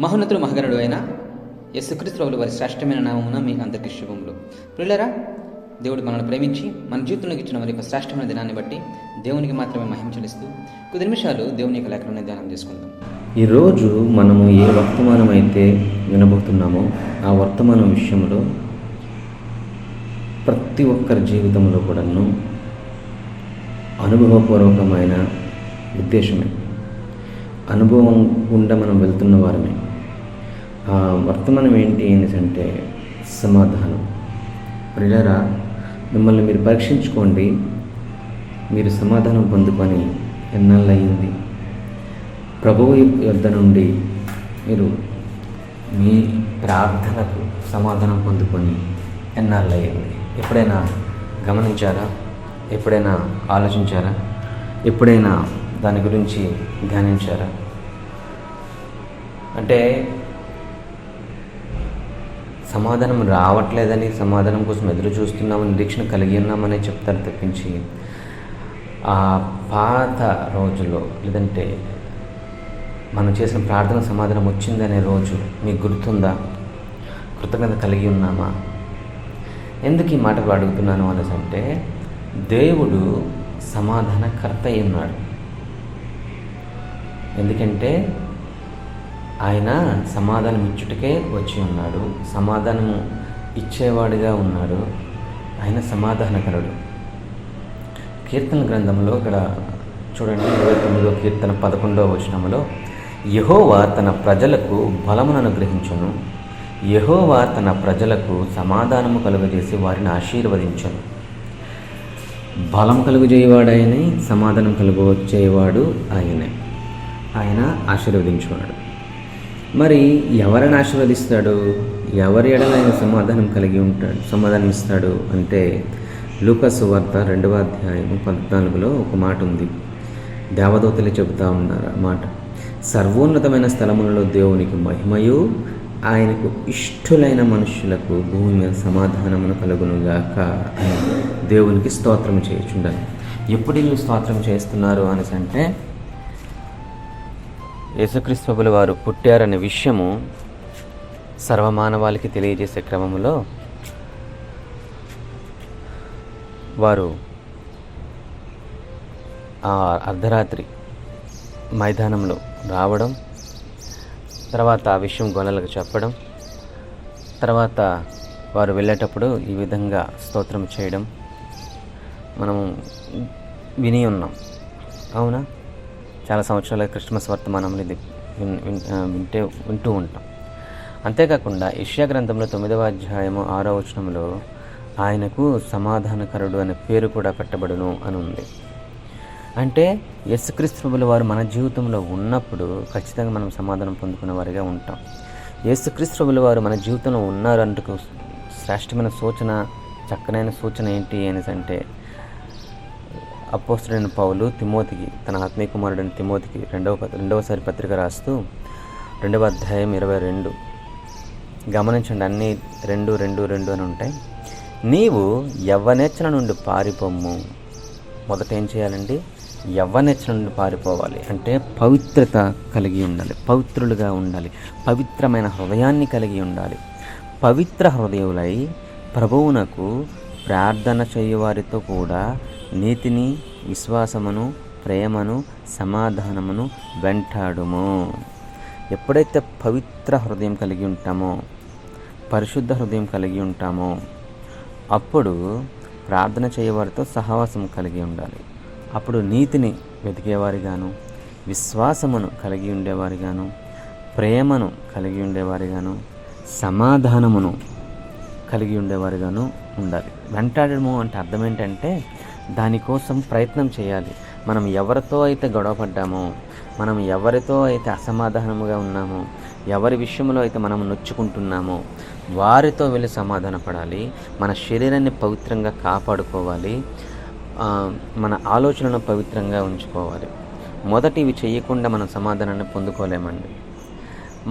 మహోన్నతుడు మహగణుడు అయిన యేసుక్రీస్తు ప్రభుల వారి శ్రేష్టమైన నామమున మీకు అందరికీ శుభములు. ప్రియులారా, దేవుడు మనల్ని ప్రేమించి మన జీవితంలోకి ఇచ్చిన వారి యొక్క శ్రేష్టమైన దినాన్ని బట్టి దేవునికి మాత్రమే మహిమ చెల్లిస్తూ కొద్ది నిమిషాలు దేవుని యొక్క లేఖలను ధ్యానం చేసుకుందాం. ఈరోజు మనము ఏ వర్తమానం అయితే వినబోతున్నామో ఆ వర్తమానం విషయంలో ప్రతి ఒక్కరి జీవితంలో కూడాను అనుభవపూర్వకమైన ఉద్దేశమే, అనుభవం గుండా మనం వెళ్తున్న వారమే. ఆ వర్తమానం ఏంటి అంటే సమాధానం. ప్రియులారా, మిమ్మల్ని మీరు పరీక్షించుకోండి. మీరు సమాధానం పొందుకొని ఎన్నాళ్ళయింది? ప్రభువు యొద్ద నుండి మీరు మీ ప్రార్థనకు సమాధానం పొందుకొని ఎన్నాళ్ళయింది? ఎప్పుడైనా గమనించారా? ఎప్పుడైనా ఆలోచించారా? ఎప్పుడైనా దాని గురించి ధ్యానించారా? అంటే సమాధానం రావట్లేదని, సమాధానం కోసం ఎదురు చూస్తున్నామని, నిరీక్షణ కలిగి ఉన్నామని చెప్తారు తప్పించి ఆ పాత రోజుల్లో లేదంటే మనం చేసిన ప్రార్థన సమాధానం వచ్చిందనే రోజు మీకు గుర్తుందా? కృతజ్ఞత కలిగి ఉన్నామా? ఎందుకు ఈ మాటలు అడుగుతున్నాను అనేసి అంటే, దేవుడు సమాధానకర్త అయి ఉన్నాడు. ఎందుకంటే ఆయన సమాధానం ఇచ్చుటకే వచ్చి ఉన్నాడు, సమాధానము ఇచ్చేవాడిగా ఉన్నాడు. ఆయన సమాధానకరుడు. కీర్తన గ్రంథంలో ఇక్కడ చూడండి, 29వ కీర్తన 11వ వచనములో, యెహోవా తన ప్రజలకు బలమును అనుగ్రహించును, యెహోవా తన ప్రజలకు సమాధానము కలుగజేసి వారిని ఆశీర్వదించును. బలం కలుగజేయవాడు ఆయనే, సమాధానం కలుగజేయవాడు ఆయనే. ఆయన ఆశీర్వదించున్నాడు. మరి ఎవరిని ఆశీర్వదిస్తాడు? ఎవరి ఎడల ఆయన సమాధానం కలిగి ఉంటాడు, సమాధానం ఇస్తాడు అంటే, లూకా సువార్త 2వ అధ్యాయము 14లో ఒక మాట ఉంది. దేవదూతలే చెబుతా ఉన్నారు ఆ మాట. సర్వోన్నతమైన స్థలములలో దేవునికి మహిమయు, ఆయనకు ఇష్టులైన మనుష్యులకు భూమి మీద సమాధానమును కలుగునుగాక అని దేవునికి స్తోత్రం చేయుచుండాలి. ఎప్పుడు వీళ్ళు స్తోత్రం చేస్తున్నారు అనేసి అంటే, యేసుక్రీస్తు ప్రభుల వారు పుట్టారనే విషయము సర్వమానవాళికి తెలియజేసే క్రమంలో వారు ఆ అర్ధరాత్రి మైదానంలో రావడం, తర్వాత ఆ విషయం గొల్లలకు చెప్పడం, తర్వాత వారు వెళ్ళేటప్పుడు ఈ విధంగా స్తోత్రం చేయడం మనం విని ఉన్నాం. అవునా? చాలా సంవత్సరాల క్రిస్మస్ వర్తమానంలో ఇది వింటూ ఉంటాం. అంతేకాకుండా యెషయా గ్రంథంలో 9వ అధ్యాయము 6వ వచనంలో ఆయనకు సమాధానకరుడు అనే పేరు కూడా పెట్టబడును అని ఉంది. అంటే యేసుక్రీస్తు ప్రభుల వారు మన జీవితంలో ఉన్నప్పుడు ఖచ్చితంగా మనం సమాధానం పొందుకునే వారిగా ఉంటాం. యేసుక్రీస్తు ప్రభుల వారు మన జీవితంలో ఉన్నారు అందుకు శ్రేష్టమైన సూచన, చక్కనైన సూచన ఏంటి అనేసి అంటే, అపోస్తలుడైన పౌలు తిమోతికి, తన ఆత్మీయ కుమారుడైన తిమోతికి రెండవసారి పత్రిక రాస్తూ 2వ అధ్యాయం 22, గమనించండి, అన్నీ 2 అని ఉంటాయి. నీవు యవ్వనేచ్ఛన నుండి పారిపోము. మొదట ఏం చేయాలండి? యవ్వనేచ్ఛన నుండి పారిపోవాలి. అంటే పవిత్రత కలిగి ఉండాలి, పవిత్రులుగా ఉండాలి, పవిత్రమైన హృదయాన్ని కలిగి ఉండాలి. పవిత్ర హృదయులై ప్రభువునకు ప్రార్థన చేయువారితో కూడా నీతిని, విశ్వాసమును, ప్రేమను, సమాధానమును వెంటాడుము. ఎప్పుడైతే పవిత్ర హృదయం కలిగి ఉంటామో, పరిశుద్ధ హృదయం కలిగి ఉంటామో, అప్పుడు ప్రార్థన చేయవారితో సహవాసం కలిగి ఉండాలి. అప్పుడు నీతిని వెతికేవారిగాను, విశ్వాసమును కలిగి ఉండేవారిగాను, ప్రేమను కలిగి ఉండేవారిగాను, సమాధానమును కలిగి ఉండేవారిగాను ఉండాలి. వెంటాడము అంటే అర్థం ఏంటంటే, దానికోసం ప్రయత్నం చేయాలి. మనం ఎవరితో అయితే గొడవపడ్డామో, మనం ఎవరితో అయితే అసమాధానముగా ఉన్నామో, ఎవరి విషయంలో అయితే మనం నొచ్చుకుంటున్నామో వారితో వెళ్ళి సమాధాన పడాలి. మన శరీరాన్ని పవిత్రంగా కాపాడుకోవాలి, మన ఆలోచనను పవిత్రంగా ఉంచుకోవాలి. మొదటి ఇవి చేయకుండా మనం సమాధానాన్ని పొందుకోలేమండి.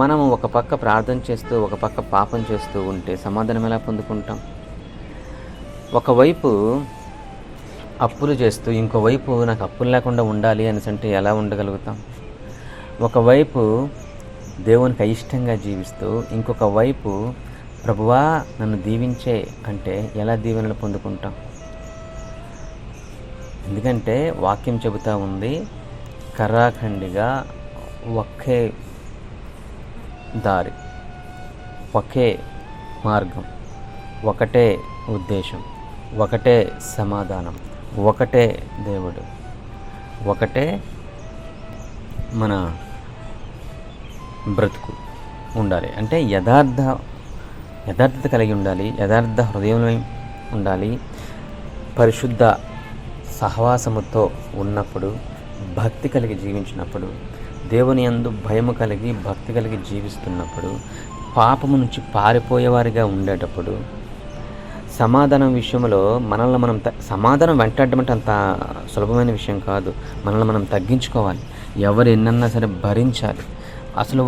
మనము ఒక పక్క ప్రార్థన చేస్తూ ఒక పక్క పాపం చేస్తూ ఉంటే సమాధానం ఎలా పొందుకుంటాం? ఒకవైపు అప్పులు చేస్తూ ఇంకోవైపు నాకు అప్పులు లేకుండా ఉండాలి అనేసి అంటే ఎలా ఉండగలుగుతాం? ఒకవైపు దేవునికి అయిష్టంగా జీవిస్తూ ఇంకొక వైపు ప్రభువా నన్ను దీవించే అంటే ఎలా దీవెనలు పొందుకుంటాం? ఎందుకంటే వాక్యం చెబుతూ ఉంది, కర్రాఖండిగా ఒకే దారి, ఒకే మార్గం, ఒకటే ఉద్దేశం, ఒకటే సమాధానం, ఒకటే దేవుడు, ఒకటే మన బ్రతుకు ఉండాలి. అంటే యథార్థత కలిగి ఉండాలి, యథార్థ హృదయంలో ఉండాలి, పరిశుద్ధ సహవాసముతో ఉన్నప్పుడు, భక్తి కలిగి జీవించినప్పుడు, దేవుని యందు భయము కలిగి భక్తి కలిగి జీవిస్తున్నప్పుడు, పాపము నుంచి పారిపోయేవారిగా ఉండేటప్పుడు, సమాధానం విషయంలో మనల్ని మనం సమాధానం వెంటాడడం అంటే అంత సులభమైన విషయం కాదు. మనల్ని మనం తగ్గించుకోవాలి. ఎవరు ఎన్నన్నా సరే భరించాలి. అసలు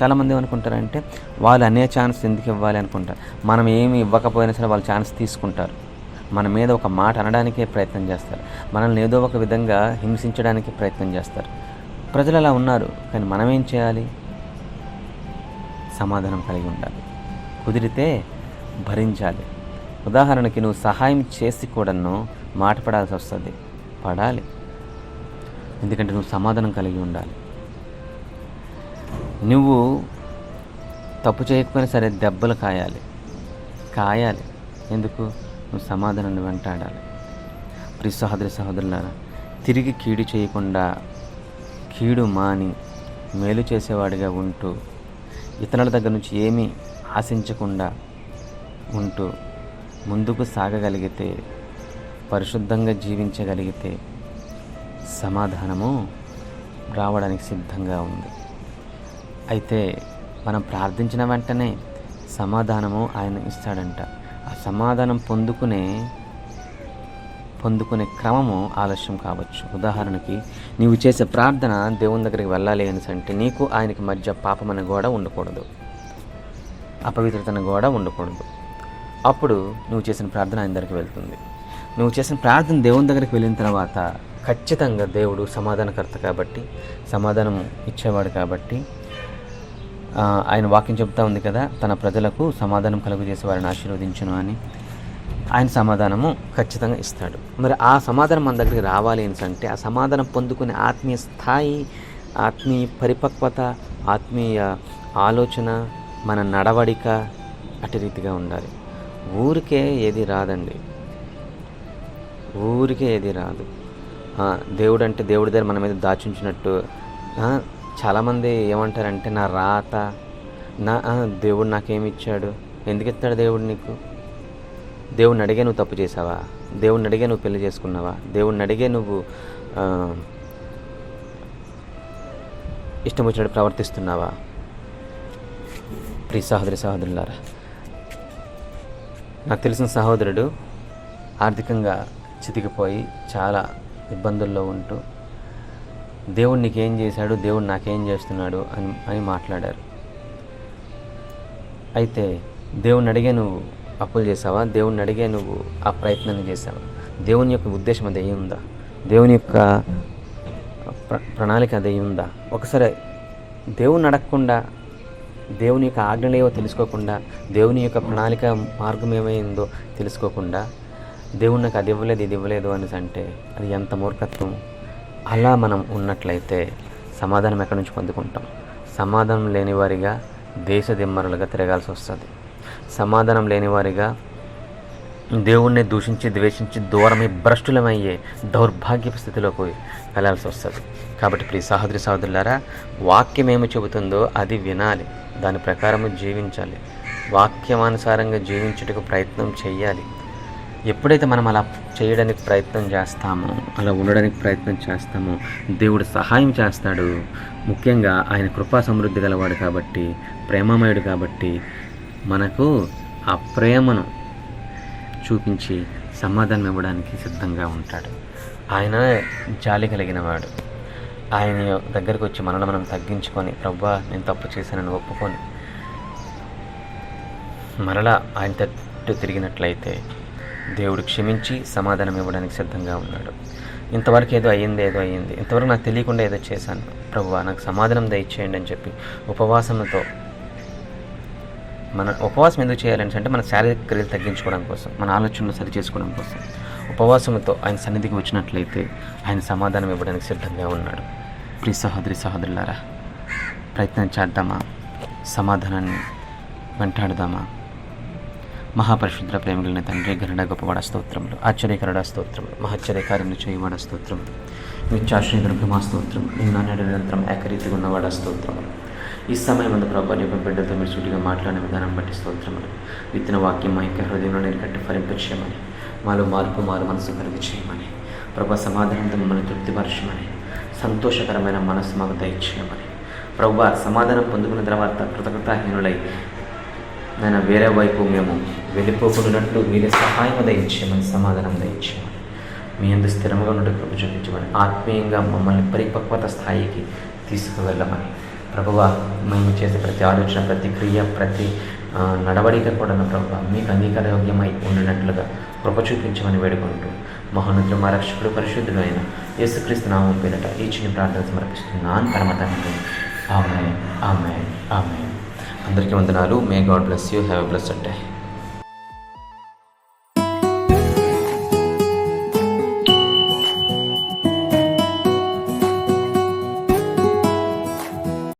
చాలామంది ఏమనుకుంటారంటే వాళ్ళు అనే ఛాన్స్ ఎందుకు ఇవ్వాలి అనుకుంటారు. మనం ఏమి ఇవ్వకపోయినా సరే వాళ్ళు ఛాన్స్ తీసుకుంటారు. మన మీద ఒక మాట అనడానికే ప్రయత్నం చేస్తారు. మనల్ని ఏదో ఒక విధంగా హింసించడానికి ప్రయత్నం చేస్తారు. ప్రజలు అలా ఉన్నారు. కానీ మనం ఏం చేయాలి? సమాధానం కలిగి ఉండాలి. కుదిరితే భరించాలి. ఉదాహరణకి నువ్వు సహాయం చేసి కూడాను మాట పడాల్సి వస్తుంది. పడాలి. ఎందుకంటే నువ్వు సమాధానం కలిగి ఉండాలి. నువ్వు తప్పు చేయకపోయినా సరే దెబ్బలు కాయాలి. ఎందుకు? నువ్వు సమాధానాన్ని వెంటాడాలి. ప్రియ సహోదరులారా, తిరిగి కీడు చేయకుండా, కీడు మాని మేలు చేసేవాడిగా ఉంటూ, ఇతరుల దగ్గర నుంచి ఏమీ ఆశించకుండా ఉంటూ ముందుకు సాగగలిగితే, పరిశుద్ధంగా జీవించగలిగితే సమాధానము రావడానికి సిద్ధంగా ఉంది. అయితే మనం ప్రార్థించిన వెంటనే సమాధానము ఆయన ఇస్తాడంట. ఆ సమాధానం పొందుకునే క్రమము ఆలస్యం కావచ్చు. ఉదాహరణకి నీవు చేసే ప్రార్థన దేవుని దగ్గరికి వెళ్ళాలి అని అంటే నీకు ఆయనకి మధ్య పాపమనే గోడ ఉండకూడదు, అపవిత్రతన గోడ ఉండకూడదు. అప్పుడు నువ్వు చేసిన ప్రార్థన ఆయన దగ్గరికి వెళ్తుంది. నువ్వు చేసిన ప్రార్థన దేవుని దగ్గరికి వెళ్ళిన తర్వాత ఖచ్చితంగా దేవుడు సమాధానకర్త కాబట్టి, సమాధానం ఇచ్చేవాడు కాబట్టి, ఆయన వాక్యం చెబుతూ ఉంది కదా, తన ప్రజలకు సమాధానం కలుగు చేసే వారిని ఆశీర్వదించును అని. ఆయన సమాధానము ఖచ్చితంగా ఇస్తాడు. మరి ఆ సమాధానం మన దగ్గరికి రావాలి అని అంటే ఆ సమాధానం పొందుకునే ఆత్మీయ స్థాయి, ఆత్మీయ పరిపక్వత, ఆత్మీయ ఆలోచన, మన నడవడిక అటు రీతిగా ఉండాలి. ఊరికే ఏది రాదండి. ఊరికే ఏది రాదు. దేవుడు అంటే దేవుడి దగ్గర మన మీద దాచుంచినట్టు. చాలామంది ఏమంటారంటే నా రాత, దేవుడు నాకేమి ఇచ్చాడు, ఎందుకు ఇస్తాడు దేవుడు నీకు? దేవుడిని అడిగే నువ్వు తప్పు చేసావా? దేవుడిని అడిగే నువ్వు పెళ్లి చేసుకున్నావా? దేవుడిని అడిగే నువ్వు ఇష్టం వచ్చినట్టు ప్రవర్తిస్తున్నావా? ప్రియ సహోదరులారా, నాకు తెలిసిన సహోదరుడు ఆర్థికంగా చితికిపోయి చాలా ఇబ్బందుల్లో ఉంటూ దేవుడు నీకేం చేశాడు, దేవుడు నాకేం చేస్తున్నాడు అని మాట్లాడారు. అయితే దేవుణ్ణి అడిగే నువ్వు అప్పులు చేసావా? దేవుణ్ణి అడిగే నువ్వు ఆ ప్రయత్నాన్ని చేసావా? దేవుని యొక్క ఉద్దేశం అది అయి ఉందా? దేవుని యొక్క ప్రణాళిక అది అయి ఉందా? ఒకసారి దేవుని అడగకుండా, దేవుని యొక్క ఆజ్ఞలు ఏవో తెలుసుకోకుండా, దేవుని యొక్క ప్రణాళిక మార్గం ఏమైందో తెలుసుకోకుండా దేవుడు నాకు అది ఇవ్వలేదు ఇది ఇవ్వలేదు అని అంటే అది ఎంత మూర్ఖత్వం. అలా మనం ఉన్నట్లయితే సమాధానం ఎక్కడి నుంచి పొందుకుంటాం? సమాధానం లేని వారిగా దేశ దిమ్మరులుగా తిరగాల్సి వస్తుంది. సమాధానం లేని వారిగా దేవుణ్ణి దూషించి ద్వేషించి దూరమై భ్రష్టులమయ్యే దౌర్భాగ్యపు స్థితిలోకి వెళ్ళాల్సి వస్తుంది. కాబట్టి ప్రియ సహోదరులారా, వాక్యం ఏమి చెబుతుందో అది వినాలి, దాని ప్రకారము జీవించాలి, వాక్యమానుసారంగా జీవించుటకు ప్రయత్నం చేయాలి. ఎప్పుడైతే మనం అలా చేయడానికి ప్రయత్నం చేస్తామో, అలా ఉండడానికి ప్రయత్నం చేస్తామో దేవుడు సహాయం చేస్తాడు. ముఖ్యంగా ఆయన కృపా సమృద్ధి గలవాడు కాబట్టి, ప్రేమమయుడు కాబట్టి మనకు ఆ ప్రేమను చూపించి సమాధానం ఇవ్వడానికి సిద్ధంగా ఉంటాడు. ఆయన జాలి కలిగిన వాడు. ఆయన దగ్గరికి వచ్చి మనల్ని మనం తగ్గించుకొని, ప్రభువా నేను తప్పు చేశానని ఒప్పుకొని మరలా ఆయన తట్టు తిరిగినట్లయితే దేవుడు క్షమించి సమాధానం ఇవ్వడానికి సిద్ధంగా ఉన్నాడు. ఇంతవరకు ఏదో అయ్యింది, ఇంతవరకు నాకు తెలియకుండా ఏదో చేశాను, ప్రభువా నాకు సమాధానం దయచేయండి అని చెప్పి ఉపవాసంతో, మన ఉపవాసం ఎందుకు చేయాలని అంటే మన శారీరక క్రియలు తగ్గించుకోవడం కోసం, మన ఆలోచనలు సరి చేసుకోవడం కోసం ఉపవాసంతో ఆయన సన్నిధికి వచ్చినట్లయితే ఆయన సమాధానం ఇవ్వడానికి సిద్ధంగా ఉన్నాడు. ప్రియ సహోదరి సహోదరులారా, ప్రయత్నం చేద్దామా? సమాధానాన్ని వెంటాడుదామా? మహాపరిశుద్ధ ప్రేమగలిగిన తండ్రి, గరుడ గొప్పవాడ స్తోత్రములు, ఆశ్చర్యకరుడ స్తోత్రములు, మహశ్చర్యకార్యములు చేయవాడ స్తోత్రములు, నిత్యాశ్రయుడు భీమా స్తోత్రములు, నిన్నడు నిరంతరం ఏకరీతిగా ఉన్నవాడ స్తోత్రములు. ఈ సమయం అందు ప్రభావ నీ బిడ్డలతో మీరు సూటిగా మాట్లాడిన విధానం బట్టి స్తోత్రములు. విత్తన వాక్యం మా యొక్క హృదయంలో నీరుకట్టి ఫలింపచేయమని, మాలో మారు మనసు కలిగి చేయమని, ప్రభా సమాధానంతో మమ్మల్ని తృప్తిపరచమని, సంతోషకరమైన మనసు మాకు దయచేయమని, ప్రభా సమాధానం పొందుకున్న తర్వాత కృతజ్ఞతాహీనులై నేను వేరే వైపు మేము వెళ్ళిపోకున్నట్లు మీరే సహాయం దయచేయమని, సమాధానం దయచేయమని, మీ అందు స్థిరంగా ఉన్నట్టు కృప చూపించమని, ఆత్మీయంగా మమ్మల్ని పరిపక్వత స్థాయికి తీసుకువెళ్ళమని, ప్రభువా మేము చేసే ప్రతి ఆలోచన, ప్రతి క్రియ, ప్రతి నడవడిక కూడా ప్రభువా మీకు అంగీకారయోగ్యమై ఉండినట్లుగా కృప చూపించమని వేడుకుంటూ, మహోన్నతుడు మా రక్షకుడు పరిశుద్ధుడు అయిన యేసుక్రీస్తు నామం పేరిట ఈ చిన్న ప్రార్థన సమర్పిస్తున్నాను పరమ తండ్రి. ఆమేన్, ఆమేన్, ఆమేన్. అందరికీ వందనాలు. May God bless you. Have a blessed day.